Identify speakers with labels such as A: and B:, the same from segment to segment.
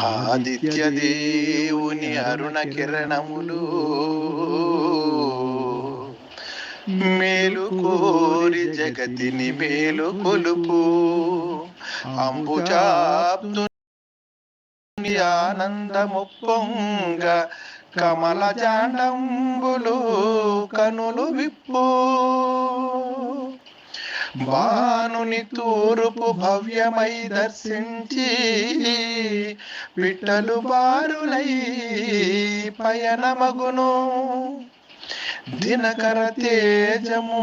A: ఆదిత్య దేవుని అరుణ కిరణములు మేలు కోరి జగతిని మేలు కొలుపు అంబుజాబ్దుని ఆనందముప్పొంగ కమల జాండంబులు కనులు విప్పు బానుని తూర్పు భవ్యమై దర్శించి పిట్టలు బారులై పయనమగును దినకర తేజము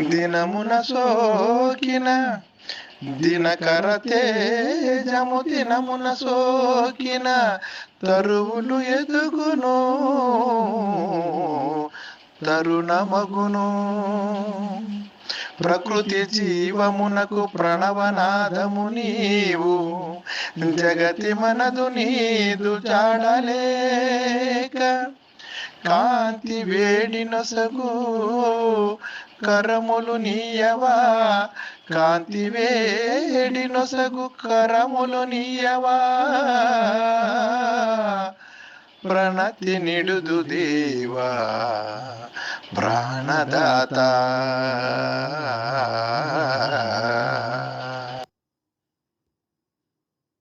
A: దినమున సోకిన దినకర తేజము దినమున సోకిన తరువులు ఎదుగును తరుణమగును ప్రకృతి జీవమునకు ప్రణవనాదము నీవు జగతి మనదు నీదు జాడలేక కాంతి వేడి నొసగు కరములు నీయవా కాంతి వేడి నొసగు కరములు నీయవా ప్రణతి నిడుదు దేవా ప్రాణదాత